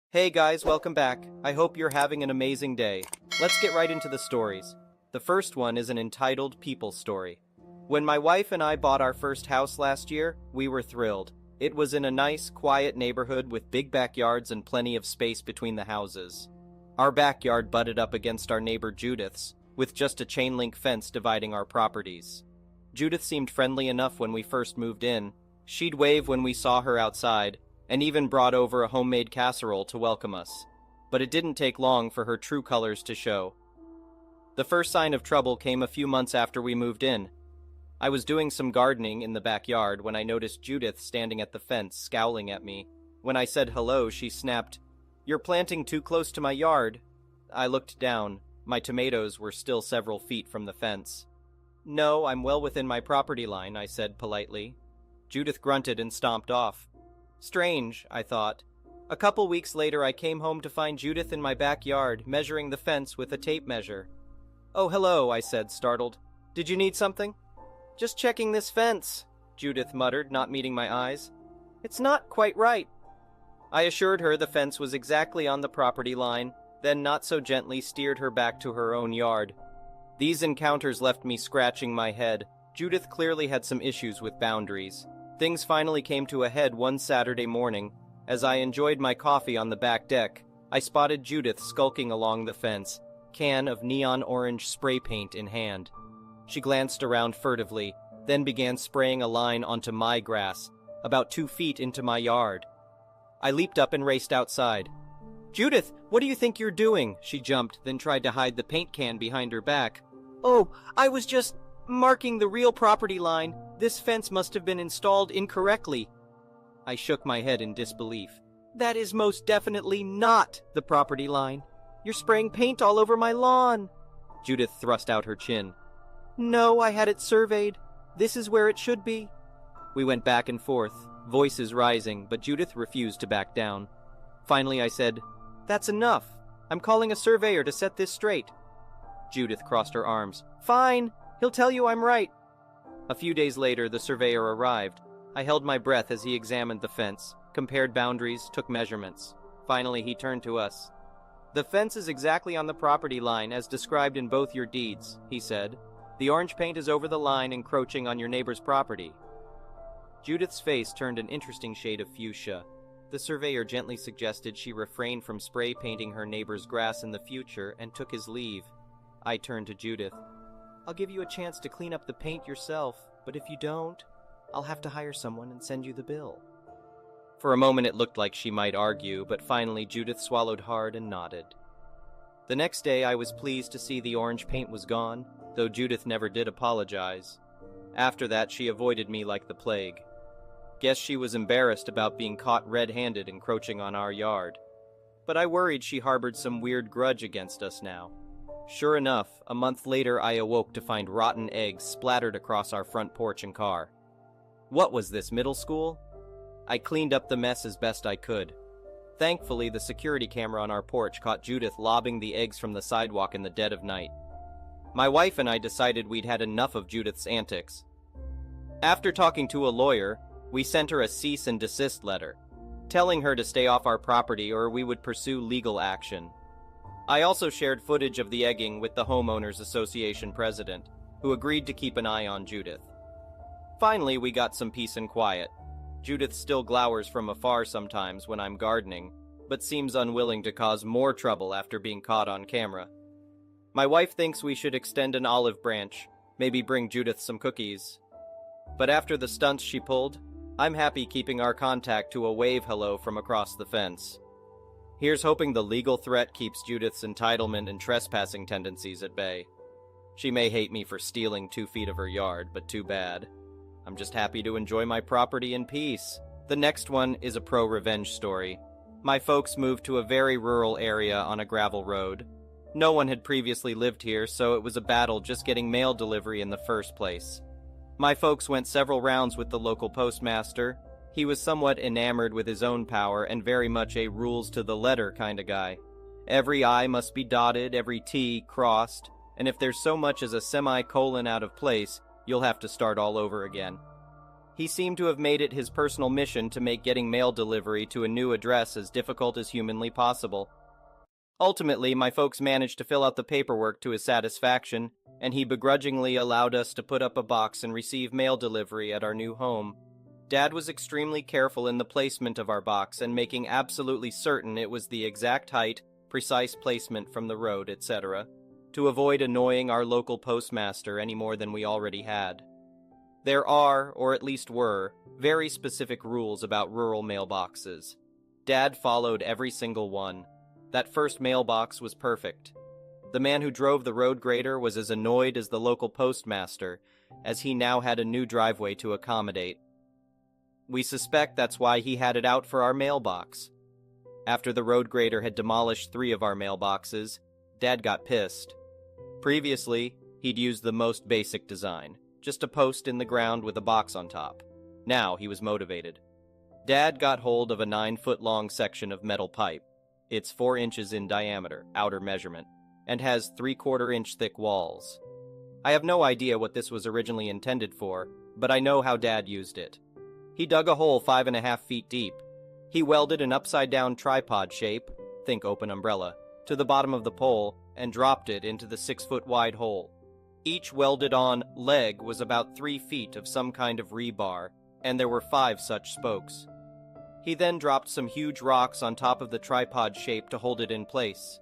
Hey guys, welcome back. I hope you're having an amazing day. Let's get right into the stories. The first one is an entitled people story. When my wife and I bought our first house last year, we were thrilled. It was in a nice, quiet neighborhood with big backyards and plenty of space between the houses. Our backyard butted up against our neighbor Judith's, with just a chain link fence dividing our properties. Judith seemed friendly enough when we first moved in. She'd wave when we saw her outside, and even brought over a homemade casserole to welcome us. But it didn't take long for her true colors to show. The first sign of trouble came a few months after we moved in. I was doing some gardening in the backyard when I noticed Judith standing at the fence, scowling at me. When I said hello, she snapped, "You're planting too close to my yard." I looked down. My tomatoes were still several feet from the fence. "No, I'm well within my property line," I said politely. Judith grunted and stomped off. Strange, I thought. A couple weeks later, I came home to find Judith in my backyard, measuring the fence with a tape measure. "Oh, hello," I said, startled. "Did you need something?" "Just checking this fence," Judith muttered, not meeting my eyes. "It's not quite right." I assured her the fence was exactly on the property line, then not so gently steered her back to her own yard. These encounters left me scratching my head. Judith clearly had some issues with boundaries. Things finally came to a head one Saturday morning. As I enjoyed my coffee on the back deck, I spotted Judith skulking along the fence, can of neon orange spray paint in hand. She glanced around furtively, then began spraying a line onto my grass, about 2 feet into my yard. I leaped up and raced outside. "Judith, what do you think you're doing?" She jumped, then tried to hide the paint can behind her back. "Oh, I was just marking the real property line. This fence must have been installed incorrectly." I shook my head in disbelief. "That is most definitely not the property line. You're spraying paint all over my lawn." Judith thrust out her chin. "No, I had it surveyed. This is where it should be." We went back and forth, voices rising, but Judith refused to back down. Finally, I said, "That's enough. I'm calling a surveyor to set this straight." Judith crossed her arms. "Fine. He'll tell you I'm right." A few days later, the surveyor arrived. I held my breath as he examined the fence, compared boundaries, took measurements. Finally, he turned to us. "The fence is exactly on the property line as described in both your deeds," he said. "The orange paint is over the line, encroaching on your neighbor's property." Judith's face turned an interesting shade of fuchsia. The surveyor gently suggested she refrain from spray painting her neighbor's grass in the future and took his leave. I turned to Judith. "I'll give you a chance to clean up the paint yourself, but if you don't, I'll have to hire someone and send you the bill." For a moment it looked like she might argue, but finally Judith swallowed hard and nodded. The next day I was pleased to see the orange paint was gone, though Judith never did apologize. After that she avoided me like the plague. Guess she was embarrassed about being caught red-handed encroaching on our yard. But I worried she harbored some weird grudge against us now. Sure enough, a month later I awoke to find rotten eggs splattered across our front porch and car. What was this, middle school? I cleaned up the mess as best I could. Thankfully, the security camera on our porch caught Judith lobbing the eggs from the sidewalk in the dead of night. My wife and I decided we'd had enough of Judith's antics. After talking to a lawyer, we sent her a cease and desist letter, telling her to stay off our property or we would pursue legal action. I also shared footage of the egging with the Homeowners Association president, who agreed to keep an eye on Judith. Finally, we got some peace and quiet. Judith still glowers from afar sometimes when I'm gardening, but seems unwilling to cause more trouble after being caught on camera. My wife thinks we should extend an olive branch, maybe bring Judith some cookies. But after the stunts she pulled, I'm happy keeping our contact to a wave hello from across the fence. Here's hoping the legal threat keeps Judith's entitlement and trespassing tendencies at bay. She may hate me for stealing 2 feet of her yard, but too bad. I'm just happy to enjoy my property in peace. The next one is a pro-revenge story. My folks moved to a very rural area on a gravel road. No one had previously lived here, so it was a battle just getting mail delivery in the first place. My folks went several rounds with the local postmaster. He was somewhat enamored with his own power and very much a rules-to-the-letter kind of guy. Every I must be dotted, every T crossed, and if there's so much as a semicolon out of place, you'll have to start all over again. He seemed to have made it his personal mission to make getting mail delivery to a new address as difficult as humanly possible. Ultimately, my folks managed to fill out the paperwork to his satisfaction, and he begrudgingly allowed us to put up a box and receive mail delivery at our new home. Dad was extremely careful in the placement of our box and making absolutely certain it was the exact height, precise placement from the road, etc., to avoid annoying our local postmaster any more than we already had. There are, or at least were, very specific rules about rural mailboxes. Dad followed every single one. That first mailbox was perfect. The man who drove the road grader was as annoyed as the local postmaster, as he now had a new driveway to accommodate. We suspect that's why he had it out for our mailbox. After the road grader had demolished 3 of our mailboxes, Dad got pissed. Previously, he'd used the most basic design, just a post in the ground with a box on top. Now he was motivated. Dad got hold of a 9-foot-long section of metal pipe. It's 4 inches in diameter, outer measurement, and has 3/4-inch thick walls. I have no idea what this was originally intended for, but I know how Dad used it. He dug a hole 5.5 feet deep. He welded an upside-down tripod shape, think open umbrella, to the bottom of the pole and dropped it into the 6-foot-wide hole. Each welded-on leg was about 3 feet of some kind of rebar, and there were 5 such spokes. He then dropped some huge rocks on top of the tripod shape to hold it in place.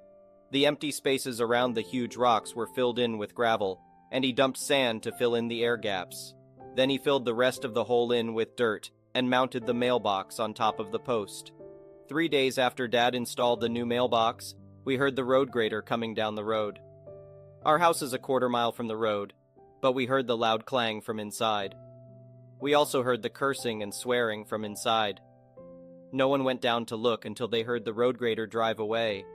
The empty spaces around the huge rocks were filled in with gravel, and he dumped sand to fill in the air gaps. Then he filled the rest of the hole in with dirt and mounted the mailbox on top of the post. 3 days after Dad installed the new mailbox, we heard the road grader coming down the road. Our house is a 1/4 mile from the road, but we heard the loud clang from inside. We also heard the cursing and swearing from inside. No one went down to look until they heard the road grader drive away.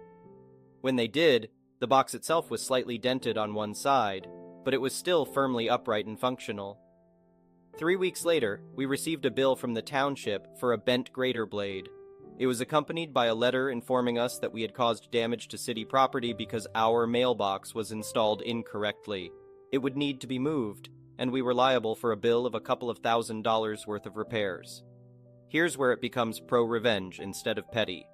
When they did, the box itself was slightly dented on one side, but it was still firmly upright and functional. 3 weeks later, we received a bill from the township for a bent grader blade. It was accompanied by a letter informing us that we had caused damage to city property because our mailbox was installed incorrectly. It would need to be moved, and we were liable for a bill of a couple of $1,000s worth of repairs. Here's where it becomes pro-revenge instead of petty.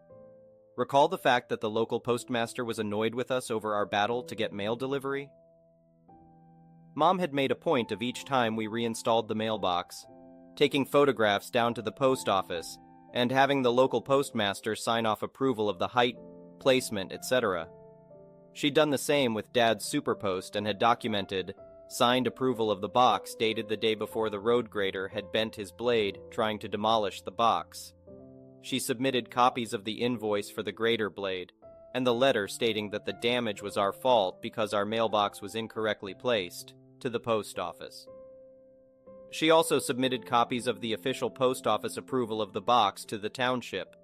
Recall the fact that the local postmaster was annoyed with us over our battle to get mail delivery? Mom had made a point of each time we reinstalled the mailbox, taking photographs down to the post office, and having the local postmaster sign off approval of the height, placement, etc. She'd done the same with Dad's superpost and had documented signed approval of the box dated the day before the road grader had bent his blade trying to demolish the box. She submitted copies of the invoice for the grader blade, and the letter stating that the damage was our fault because our mailbox was incorrectly placed, to the post office. She also submitted copies of the official post office approval of the box to the township.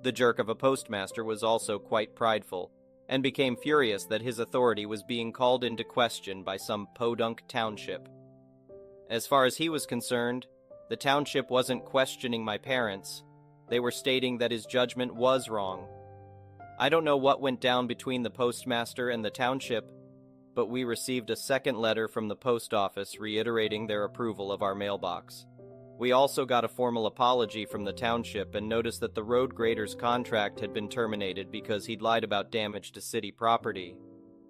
The jerk of a postmaster was also quite prideful, and became furious that his authority was being called into question by some podunk township. As far as he was concerned, the township wasn't questioning my parents. They were stating that his judgment was wrong. I don't know what went down between the postmaster and the township, but we received a second letter from the post office reiterating their approval of our mailbox. We also got a formal apology from the township and noticed that the road grader's contract had been terminated because he'd lied about damage to city property.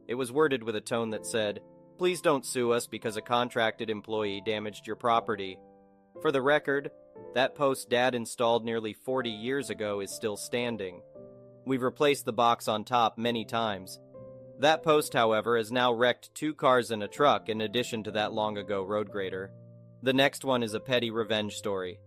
It was worded with a tone that said, "Please don't sue us because a contracted employee damaged your property." For the record, that post Dad installed nearly 40 years ago is still standing. We've replaced the box on top many times. That post, however, has now wrecked 2 cars and a truck in addition to that long-ago road grader. The next one is a petty revenge story.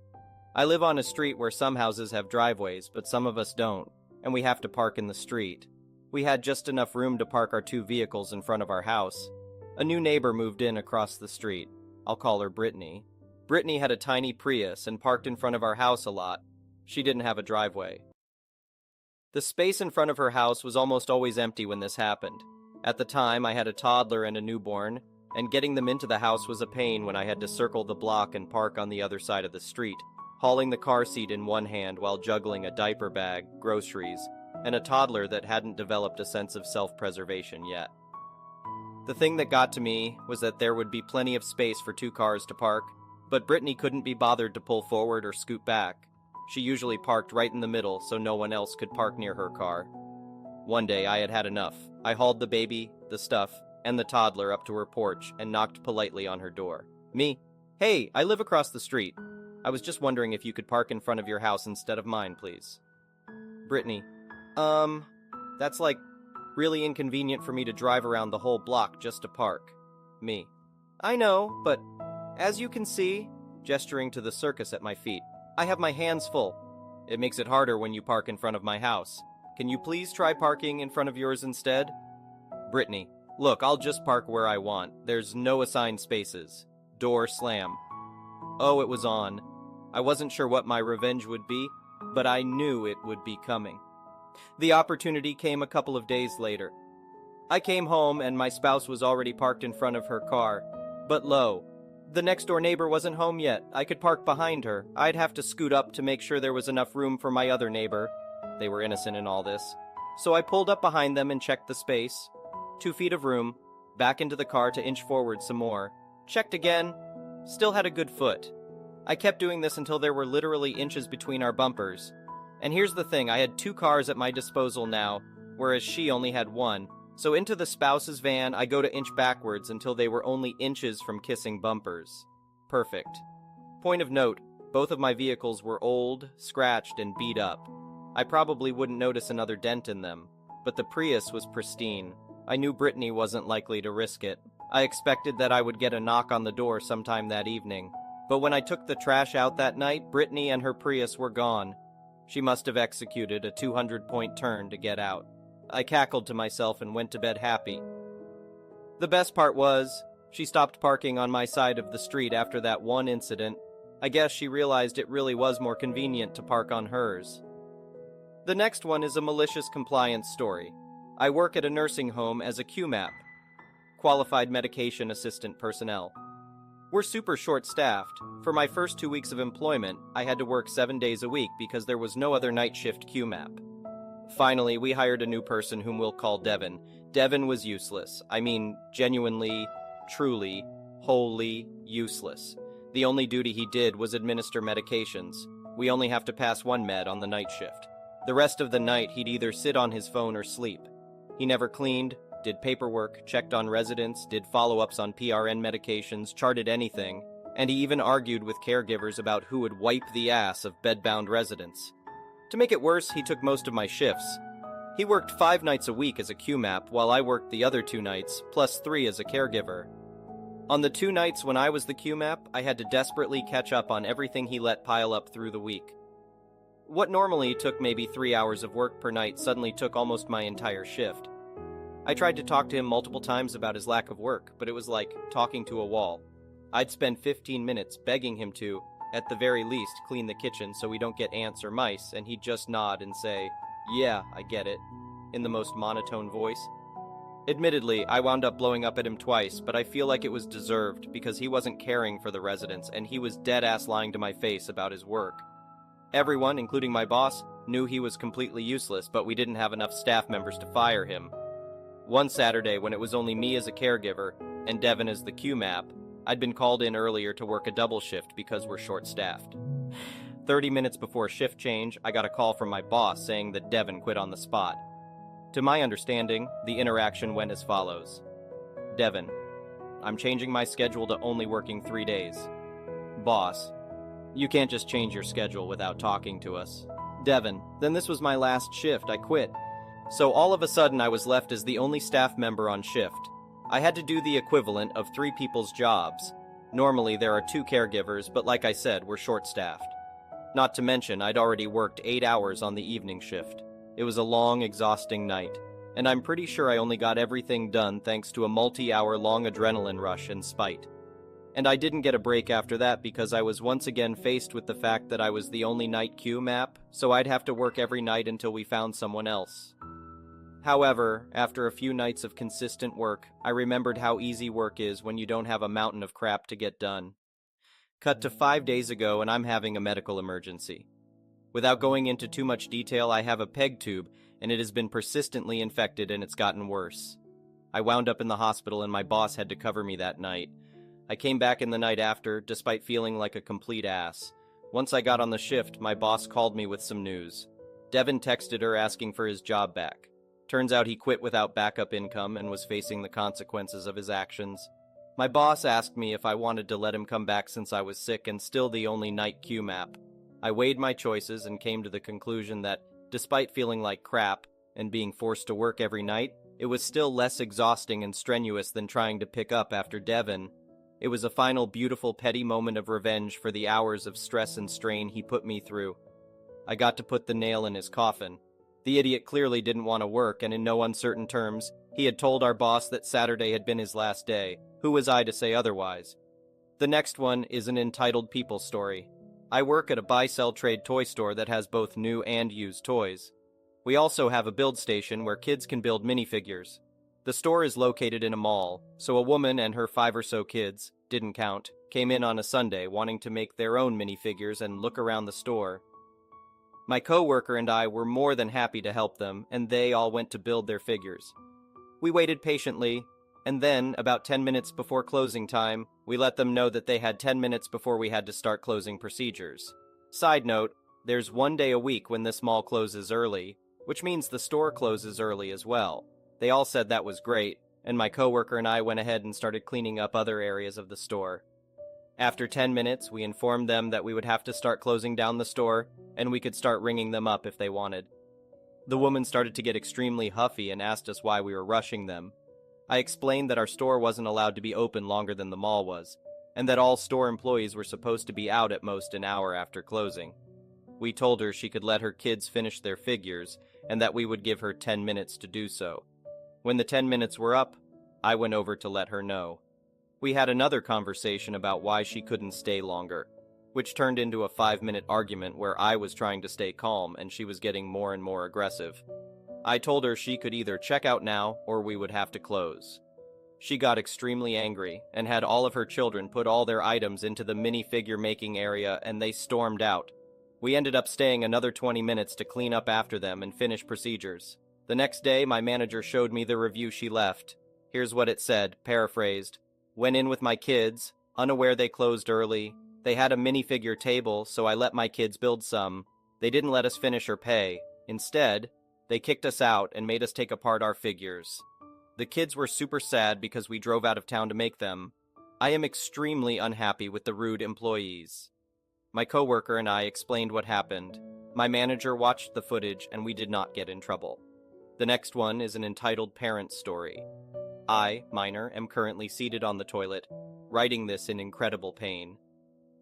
I live on a street where some houses have driveways, but some of us don't, and we have to park in the street. We had just enough room to park our 2 vehicles in front of our house. A new neighbor moved in across the street. I'll call her Brittany. Brittany had a tiny Prius and parked in front of our house a lot. She didn't have a driveway. The space in front of her house was almost always empty when this happened. At the time, I had a toddler and a newborn, and getting them into the house was a pain when I had to circle the block and park on the other side of the street, hauling the car seat in one hand while juggling a diaper bag, groceries, and a toddler that hadn't developed a sense of self-preservation yet. The thing that got to me was that there would be plenty of space for 2 cars to park, But Brittany couldn't be bothered to pull forward or scoot back. She usually parked right in the middle so no one else could park near her car. One day I had had enough. I hauled the baby, the stuff, and the toddler up to her porch and knocked politely on her door. Me? Hey, I live across the street. I was just wondering if you could park in front of your house instead of mine, please. Brittany. That's like really inconvenient for me to drive around the whole block just to park. Me. I know, but as you can see, gesturing to the circus at my feet, I have my hands full. It makes it harder when you park in front of my house. Can you please try parking in front of yours instead? Brittany. Look, I'll just park where I want. There's no assigned spaces. Door slam. Oh, it was on. I wasn't sure what my revenge would be, but I knew it would be coming. The opportunity came a couple of days later. I came home and my spouse was already parked in front of her car. But lo, the next door neighbor wasn't home yet. I could park behind her. I'd have to scoot up to make sure there was enough room for my other neighbor. They were innocent in all this. So I pulled up behind them and checked the space. 2 feet of room, back into the car to inch forward some more. Checked again, still had a good foot. I kept doing this until there were literally inches between our bumpers. And here's the thing, I had 2 cars at my disposal now, whereas she only had 1. So into the spouse's van, I go to inch backwards until they were only inches from kissing bumpers. Perfect. Point of note, both of my vehicles were old, scratched, and beat up. I probably wouldn't notice another dent in them, but the Prius was pristine. I knew Brittany wasn't likely to risk it. I expected that I would get a knock on the door sometime that evening. But when I took the trash out that night, Brittany and her Prius were gone. She must have executed a 200-point turn to get out. I cackled to myself and went to bed happy. The best part was, she stopped parking on my side of the street after that one incident. I guess she realized it really was more convenient to park on hers. The next one is a malicious compliance story. I work at a nursing home as a QMAP, Qualified Medication Assistant Personnel. We're super short-staffed. For my first 2 weeks of employment, I had to work 7 days a week because there was no other night shift QMAP. Finally, we hired a new person whom we'll call Devin. Devin was useless. I mean, genuinely, truly, wholly useless. The only duty he did was administer medications. We only have to pass 1 med on the night shift. The rest of the night, he'd either sit on his phone or sleep. He never cleaned, did paperwork, checked on residents, did follow-ups on PRN medications, charted anything, and he even argued with caregivers about who would wipe the ass of bedbound residents. To make it worse, he took most of my shifts. He worked 5 nights a week as a QMAP, while I worked the other 2 nights, plus 3 as a caregiver. On the 2 nights when I was the QMAP, I had to desperately catch up on everything he let pile up through the week. What normally took maybe 3 hours of work per night suddenly took almost my entire shift. I tried to talk to him multiple times about his lack of work, but it was like talking to a wall. I'd spend 15 minutes begging him to, at the very least, clean the kitchen so we don't get ants or mice, and he'd just nod and say, "Yeah, I get it," in the most monotone voice. Admittedly, I wound up blowing up at him twice, but I feel like it was deserved because he wasn't caring for the residents and he was dead-ass lying to my face about his work. Everyone, including my boss, knew he was completely useless, but we didn't have enough staff members to fire him. One Saturday, when it was only me as a caregiver and Devin as the QMAP, I'd been called in earlier to work a double shift because we're short-staffed. 30 minutes before shift change, I got a call from my boss saying that Devin quit on the spot. To my understanding, the interaction went as follows. Devin: I'm changing my schedule to only working 3 days. Boss: you can't just change your schedule without talking to us. Devin: then this was my last shift, I quit. So all of a sudden I was left as the only staff member on shift. I had to do the equivalent of 3 people's jobs. Normally there are 2 caregivers, but like I said, we're short-staffed. Not to mention, I'd already worked 8 hours on the evening shift. It was a long, exhausting night, and I'm pretty sure I only got everything done thanks to a multi-hour long adrenaline rush and spite. And I didn't get a break after that because I was once again faced with the fact that I was the only night QMAP, so I'd have to work every night until we found someone else. However, after a few nights of consistent work, I remembered how easy work is when you don't have a mountain of crap to get done. Cut to 5 days ago and I'm having a medical emergency. Without going into too much detail, I have a PEG tube and it has been persistently infected and it's gotten worse. I wound up in the hospital and my boss had to cover me that night. I came back in the night after, despite feeling like a complete ass. Once I got on the shift, my boss called me with some news. Devin texted her asking for his job back. Turns out he quit without backup income and was facing the consequences of his actions. My boss asked me if I wanted to let him come back since I was sick and still the only night Q map. I weighed my choices and came to the conclusion that, despite feeling like crap and being forced to work every night, it was still less exhausting and strenuous than trying to pick up after Devin. It was a final beautiful petty moment of revenge for the hours of stress and strain he put me through. I got to put the nail in his coffin. The idiot clearly didn't want to work, and in no uncertain terms, he had told our boss that Saturday had been his last day. Who was I to say otherwise? The next one is an entitled people story. I work at a buy-sell-trade toy store that has both new and used toys. We also have a build station where kids can build minifigures. The store is located in a mall, so a woman and her 5 or so kids, didn't count, came in on a Sunday wanting to make their own minifigures and look around the store. My co-worker and I were more than happy to help them, and they all went to build their figures. We waited patiently, and then, about 10 minutes before closing time, we let them know that they had 10 minutes before we had to start closing procedures. Side note, there's 1 day a week when this mall closes early, which means the store closes early as well. They all said that was great, and my coworker and I went ahead and started cleaning up other areas of the store. After 10 minutes, we informed them that we would have to start closing down the store, and we could start ringing them up if they wanted. The woman started to get extremely huffy and asked us why we were rushing them. I explained that our store wasn't allowed to be open longer than the mall was, and that all store employees were supposed to be out at most an hour after closing. We told her she could let her kids finish their figures, and that we would give her 10 minutes to do so. When the 10 minutes were up, I went over to let her know. We had another conversation about why she couldn't stay longer, which turned into a 5-minute argument where I was trying to stay calm and she was getting more and more aggressive. I told her she could either check out now or we would have to close. She got extremely angry and had all of her children put all their items into the minifigure making area and they stormed out. We ended up staying another 20 minutes to clean up after them and finish procedures. The next day, my manager showed me the review she left. Here's what it said, paraphrased. Went in with my kids, unaware they closed early. They had a minifigure table, so I let my kids build some. They didn't let us finish or pay. Instead, they kicked us out and made us take apart our figures. The kids were super sad because we drove out of town to make them. I am extremely unhappy with the rude employees. My coworker and I explained what happened. My manager watched the footage and we did not get in trouble. The next one is an entitled parent story. I, minor, am currently seated on the toilet, writing this in incredible pain.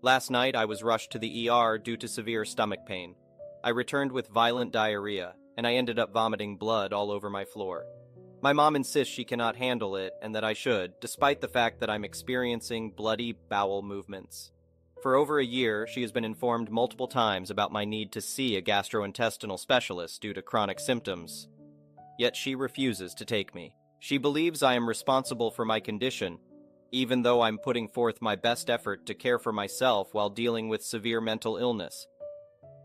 Last night I was rushed to the ER due to severe stomach pain. I returned with violent diarrhea, and I ended up vomiting blood all over my floor. My mom insists she cannot handle it and that I should, despite the fact that I'm experiencing bloody bowel movements. For over a year, she has been informed multiple times about my need to see a gastrointestinal specialist due to chronic symptoms. Yet she refuses to take me. She believes I am responsible for my condition, even though I'm putting forth my best effort to care for myself while dealing with severe mental illness.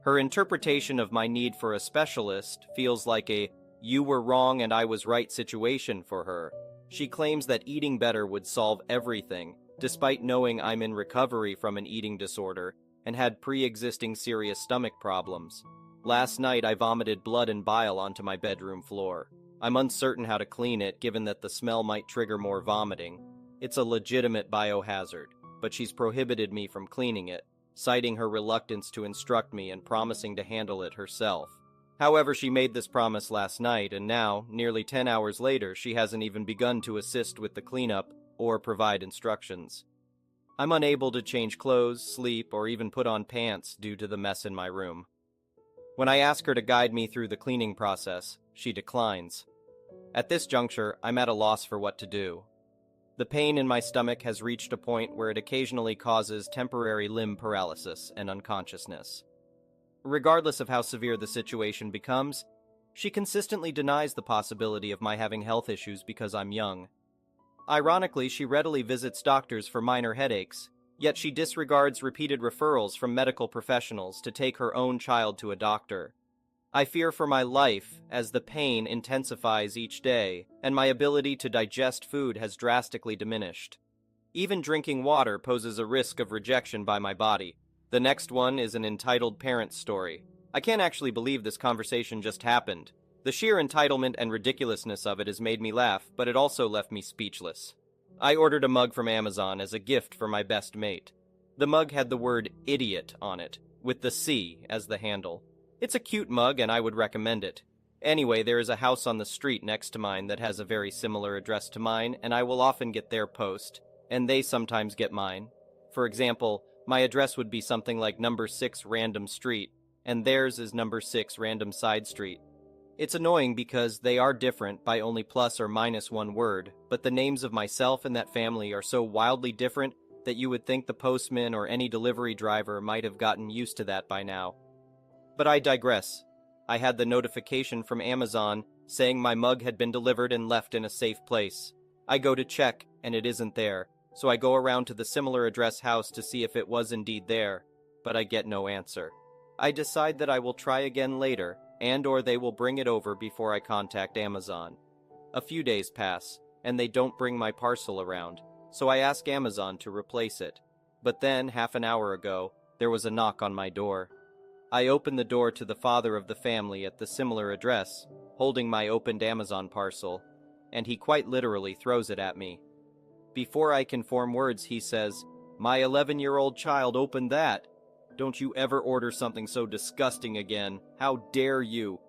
Her interpretation of my need for a specialist feels like a "you were wrong and I was right" situation for her. She claims that eating better would solve everything, despite knowing I'm in recovery from an eating disorder and had pre-existing serious stomach problems. Last night I vomited blood and bile onto my bedroom floor. I'm uncertain how to clean it given that the smell might trigger more vomiting. It's a legitimate biohazard, but she's prohibited me from cleaning it, citing her reluctance to instruct me and promising to handle it herself. However, she made this promise last night, and now, nearly 10 hours later, she hasn't even begun to assist with the cleanup or provide instructions. I'm unable to change clothes, sleep, or even put on pants due to the mess in my room. When I ask her to guide me through the cleaning process, she declines. At this juncture, I'm at a loss for what to do. The pain in my stomach has reached a point where it occasionally causes temporary limb paralysis and unconsciousness. Regardless of how severe the situation becomes, she consistently denies the possibility of my having health issues because I'm young. Ironically, she readily visits doctors for minor headaches, yet she disregards repeated referrals from medical professionals to take her own child to a doctor. I fear for my life as the pain intensifies each day, and my ability to digest food has drastically diminished. Even drinking water poses a risk of rejection by my body. The next one is an entitled parent story. I can't actually believe this conversation just happened. The sheer entitlement and ridiculousness of it has made me laugh, but it also left me speechless. I ordered a mug from Amazon as a gift for my best mate. The mug had the word idiot on it, with the C as the handle. It's a cute mug and I would recommend it. Anyway, there is a house on the street next to mine that has a very similar address to mine, and I will often get their post, and they sometimes get mine. For example, my address would be something like number 6 Random Street, and theirs is number 6 Random Side Street. It's annoying because they are different by only plus or minus one word, but the names of myself and that family are so wildly different that you would think the postman or any delivery driver might have gotten used to that by now. But I digress. I had the notification from Amazon saying my mug had been delivered and left in a safe place. I go to check, and it isn't there, so I go around to the similar address house to see if it was indeed there, but I get no answer. I decide that I will try again later, or they will bring it over before I contact Amazon. A few days pass, and they don't bring my parcel around, so I ask Amazon to replace it. But then, half an hour ago, there was a knock on my door. I open the door to the father of the family at the similar address, holding my opened Amazon parcel, and he quite literally throws it at me. Before I can form words, he says, "My 11-year-old child opened that. Don't you ever order something so disgusting again. How dare you?"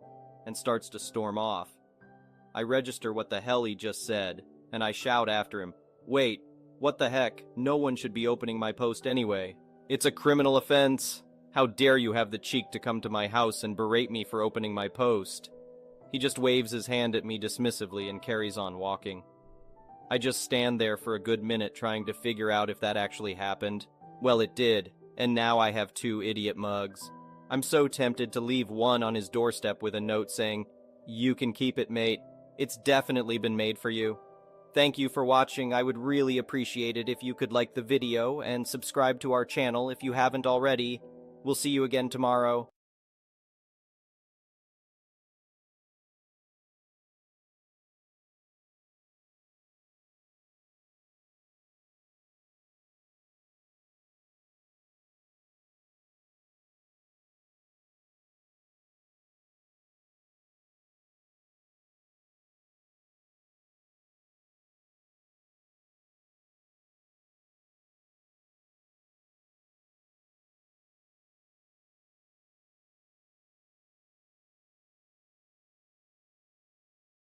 and starts to storm off. I register what the hell he just said, and I shout after him, "Wait, what the heck? No one should be opening my post anyway. It's a criminal offense. How dare you have the cheek to come to my house and berate me for opening my post?" He just waves his hand at me dismissively and carries on walking. I just stand there for a good minute trying to figure out if that actually happened. Well, it did, and now I have 2 idiot mugs. I'm so tempted to leave one on his doorstep with a note saying, "You can keep it, mate. It's definitely been made for you." Thank you for watching. I would really appreciate it if you could like the video and subscribe to our channel if you haven't already. We'll see you again tomorrow.